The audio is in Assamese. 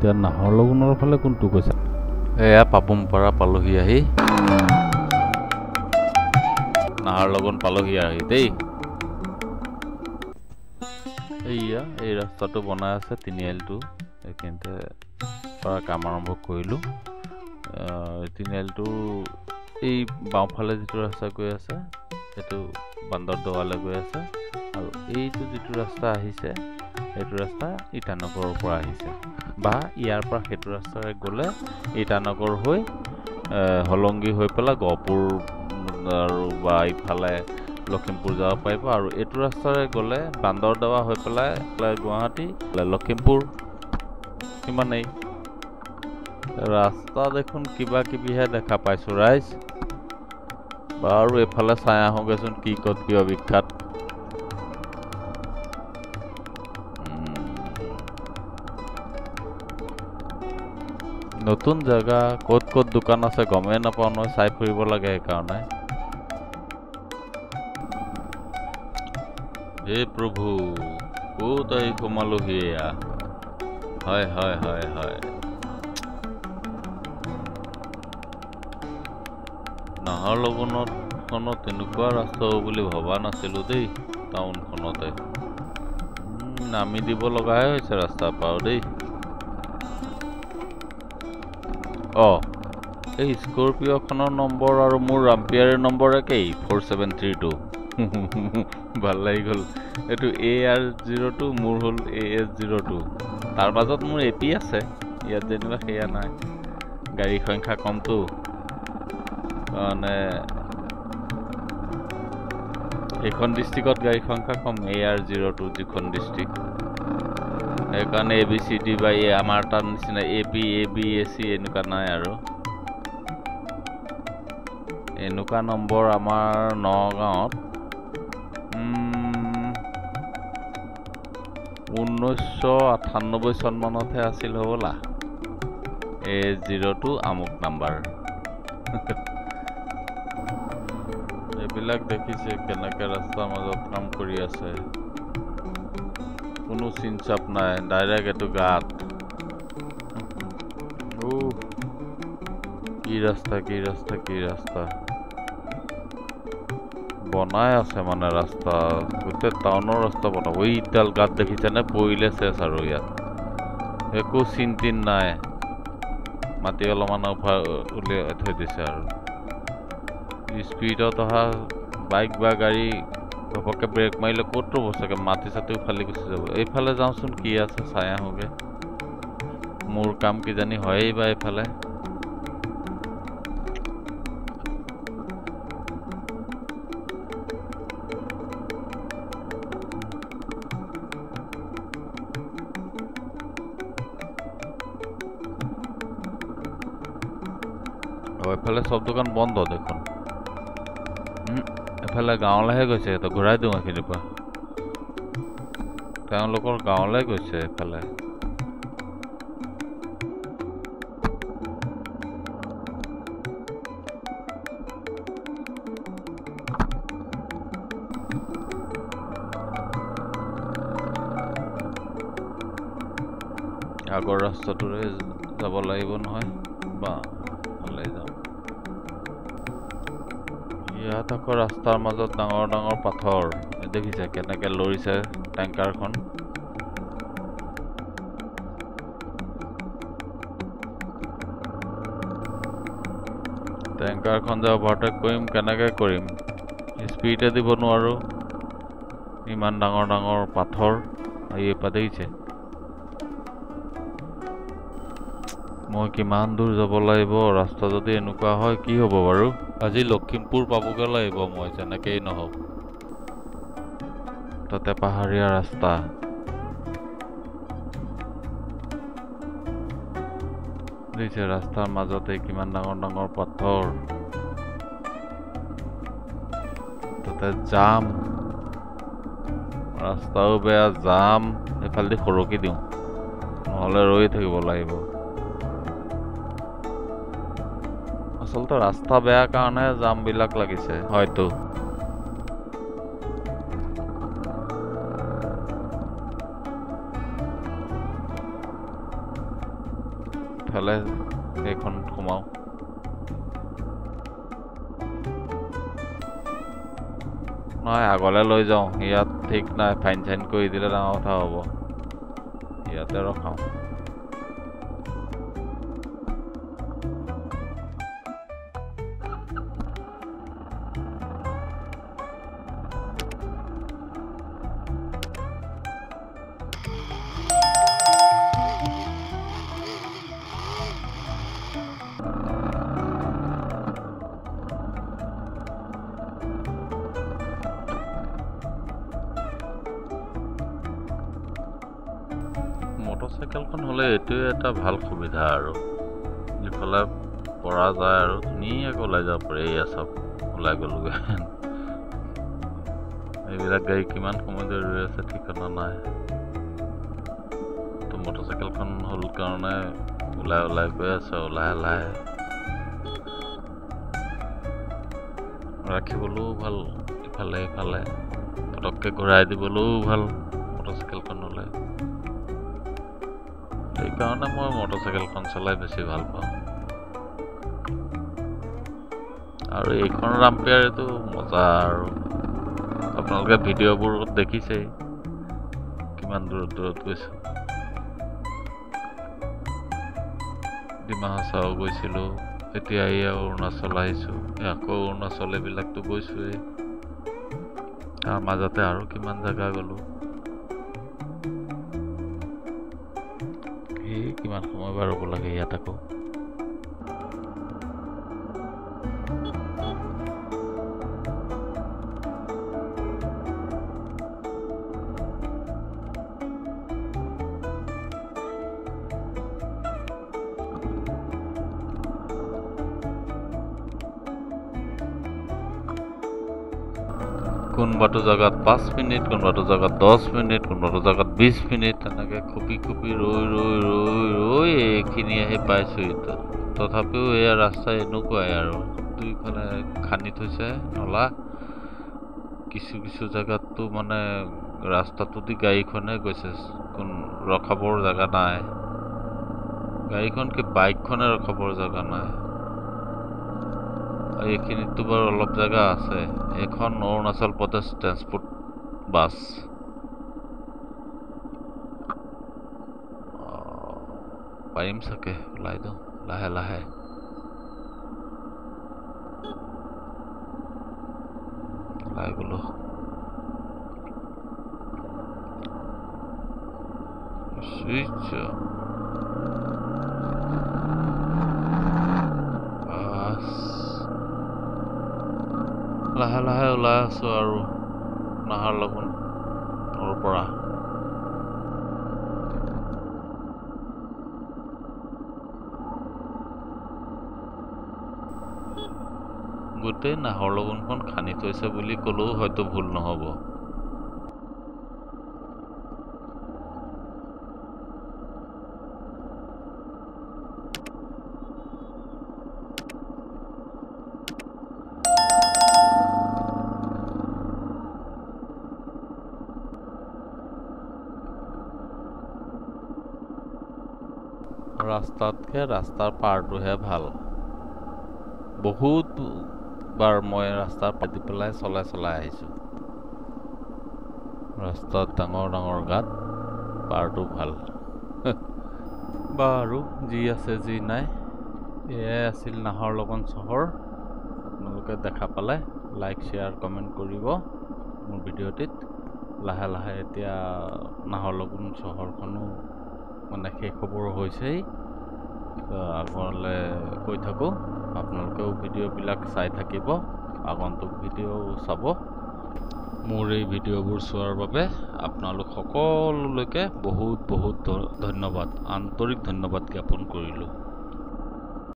এতিয়া নাহৰলগুনৰ ফালে কোনটো কৈছা? এয়া পাপুমপাৰা পালোহি আহি নাহৰলগুন পালোহি আহি দেই। এইয়া এই ৰাস্তাটো বনাই আছে তিনিআলিটো, এইখিনিতে পৰা কাম আৰম্ভ কৰিলোঁ। তিনিআলিটো এই বাওঁফালে যিটো ৰাস্তা গৈ আছে সেইটো বান্দৰদোৱালৈ গৈ আছে, আৰু এইটো যিটো ৰাস্তা আহিছে সেইটো ৰাস্তা ইটানগৰৰ পৰা আহিছে, বা ইয়াৰ পৰা সেইটো ৰাস্তাৰে গ'লে ইটানগৰ হৈ হলংগী হৈ পেলাই গহপুৰ আৰু বা ইফালে লখিমপুৰ যাব পাৰিব, আৰু এইটো ৰাস্তাৰে গ'লে বান্দৰদোৱা হৈ পেলাই গুৱাহাটী লখিমপুৰ সিমানেই। ৰাস্তা দেখোন কিবা কিবিহে দেখা পাইছোঁ ৰাইজ। বাৰু এইফালে চাই আহোঁগৈচোন কি ক'ত কিয় বিখ্যাত। নতুন জেগা ক'ত ক'ত দোকান আছে গমেই নাপাওঁ নহয়, চাই ফুৰিব লাগে সেইকাৰণে। হে প্ৰভু, ক'ত আহি সোমালোহি এয়া। হয় হয় হয় হয়, নাহৰলগুনখনত তেনেকুৱা ৰাস্তা হ'ব বুলি ভবা নাছিলোঁ দেই। টাউনখনতে নামি দিব লগাই হৈছে ৰাস্তাৰ পৰা দেই। এই স্কৰপিঅ'খনৰ নম্বৰ আৰু মোৰ ৰাম্পিয়াৰৰ নম্বৰ একেই, 4732। ভাল লাগি গ'ল। এইটো AR02, মোৰ হ'ল AS02। তাৰ মাজত মোৰ AP আছে, ইয়াত যেনিবা সেয়া নাই। গাড়ীৰ সংখ্যা কমটো মানে এইখন ডিষ্ট্ৰিক্টত গাড়ীৰ সংখ্যা কম, AR02 যিখন ডিষ্ট্ৰিক্ট, সেইকাৰণে ABCD বা আমাৰ তাৰ নিচিনা AP ABAC এনেকুৱা নাই। আৰু এনেকুৱা নম্বৰ আমাৰ নগাঁৱত 1998 চনমানতহে আছিল হ'বলা, AS02 আমুক নাম্বাৰ। এইবিলাক দেখিছে কেনেকৈ ৰাস্তাৰ মাজত কাম কৰি আছে, কোনো চিনচাপ নাই, ডাইৰেক্ট এইটো গাঁত। কি ৰাস্তা কি ৰাস্তা কি ৰাস্তা বনাই আছে, মানে ৰাস্তা গোটেই টাউনৰ ৰাস্তা বনাব। এইডাল গাঁত দেখিছেনে, পৰিলে চেচ আৰু ইয়াত একো চিন তিন নাই, মাটি অলপমান উলিয়াই থৈ দিছে। আৰু স্পীডত অহা বাইক বা গাড়ী ঘপককৈ ব্ৰেক মাৰিলে ক'ত ৰ'ব চাগে, মাটি চাটি উফালি গুচি যাব। এইফালে যাওঁচোন কি আছে চাই আহোঁগৈ, মোৰ কাম কিজানি হয়েই বা এইফালে। এইফালে চব দোকান বন্ধ দেখোন। এফালে গাঁৱলৈহে গৈছে, সিহঁতক ঘূৰাই দিওঁ এইখিনিৰ পৰা। তেওঁলোকৰ গাঁৱলৈ গৈছে এফালে। আগৰ ৰাস্তাটোৰে যাব লাগিব নহয়, বা ভালেই যাম। ইয়াত আকৌ ৰাস্তাৰ মাজত ডাঙৰ ডাঙৰ পাথৰ দেখিছে কেনেকৈ লৰিছে টেংকাৰখন। টেংকাৰখন যে অভাৰটেক কৰিম কেনেকৈ কৰিম, স্পীডে দিব নোৱাৰোঁ, ইমান ডাঙৰ ডাঙৰ পাথৰ এইপৰা দেখিছে। মই কিমান দূৰ যাব লাগিব, ৰাস্তা যদি এনেকুৱা হয় কি হ'ব বাৰু। আজি লখিমপুৰ পাবগৈ লাগিব মই, যেনেকেই নহওক। তাতে পাহাৰীয়া ৰাস্তা, দেখিছে ৰাস্তাৰ মাজতে কিমান ডাঙৰ ডাঙৰ পাথৰ, তাতে জাম, ৰাস্তাও বেয়া, জাম। এইফালেদি সৰকি দিওঁ, নহ'লে ৰৈ থাকিব লাগিব। আচলতে ৰাস্তা বেয়া কাৰণে জামবিলাক লাগিছে হয়তো। এইফালে এইখন সোমাও নহয় আগলৈ লৈ যাওঁ ইয়াত ঠিক নাই ফাইন চাইন কৰি দিলে ডাঙৰ কথা হ'ব ইয়াতে ৰখাওঁ মটৰচাইকেলখন হ'লে এইটোৱে এটা ভাল সুবিধা আৰু ইফালে পৰা যায় আৰু ধুনীয়াকৈ ওলাই যাব পাৰি এয়া চব ওলাই গ'লোগৈ এইবিলাক গাড়ী কিমান সময় ধৰি ৰৈ আছে ঠিকনা নাই তো মটৰচাইকেলখন হ'ল কাৰণে ওলাই ওলাই গৈ আছে লাহে লাহে ৰাখিবলৈও ভাল ইফালে ইফালে পটককৈ ঘূৰাই দিবলৈও ভাল মটৰচাইকেলখন হ'লে সেইকাৰণে মই মটৰচাইকেলখন চলাই বেছি ভাল পাওঁ আৰু এইখন ৰাম্পিয়াৰটো মজা আৰু আপোনালোকে ভিডিঅ'বোৰত দেখিছেই কিমান দূৰত দূৰত গৈছোঁ ডিমা হাছাও গৈছিলোঁ এতিয়া এয়া অৰুণাচল আহিছোঁ আকৌ অৰুণাচল এইবিলাকতো গৈছোঁৱেই তাৰ মাজতে আৰু কিমান জেগা গ'লোঁ কিমান সময় বাৰু ৰ'ব লাগে ইয়াত আকৌ কোনোবাটো জেগাত 5 মিনিট কোনোবাটো জেগাত 10 মিনিট কোনোবাটো জেগাত 20 মিনিট তেনেকৈ খুপি খুপি ৰৈ ৰৈ ৰৈ ৰৈ এইখিনি আহি পাইছোঁ এতিয়া তথাপিও এয়া ৰাস্তা এনেকুৱাই আৰু দুইফালে খান্দি থৈছে নলা কিছু কিছু জেগাততো মানে ৰাস্তাটো দি গাড়ীখনে গৈছে কোন ৰখাবৰ জেগা নাই গাড়ীখন কি বাইকখনে ৰখাবৰ জেগা নাই এইখিনিতো বাৰু অলপ জেগা আছে এখন অৰুণাচল প্ৰদেশ ট্ৰেন্সপৰ্ট বাছ পাৰিম চাগে ওলাই দিওঁ লাহে লাহে ওলাই গ'লো লাহে লাহে ওলাই আছো আৰু নাহৰলগুনৰ পৰা গোটেই নাহৰলগুনখন খান্দি থৈছে বুলি ক'লেও হয়তো ভুল নহ'ব ৰাস্তাতকৈ ৰাস্তাৰ পাৰটোহে ভাল বহুত বাৰ মই ৰাস্তাৰ পাতি পেলাই চলাই আহিছোঁ ৰাস্তাত ডাঙৰ ডাঙৰ গাঁত পাৰটো ভাল বাৰু যি আছে যি নাই এয়াই আছিল নাহৰলগুন চহৰ আপোনালোকে দেখা পালে লাইক শ্বেয়াৰ কমেণ্ট কৰিব মোৰ ভিডিঅ'টিত লাহে লাহে এতিয়া নাহৰলগুন চহৰখনো মানে শেষ খবৰ হৈছেই আগলৈ কৈ থাকোঁ আপোনালোকেও ভিডিঅ'বিলাক চাই থাকিব আগন্তুক ভিডিঅ' চাব মোৰ এই ভিডিঅ'বোৰ চোৱাৰ বাবে আপোনালোক সকলোলৈকে বহুত বহুত ধন্যবাদ আন্তৰিক ধন্যবাদ জ্ঞাপন কৰিলোঁ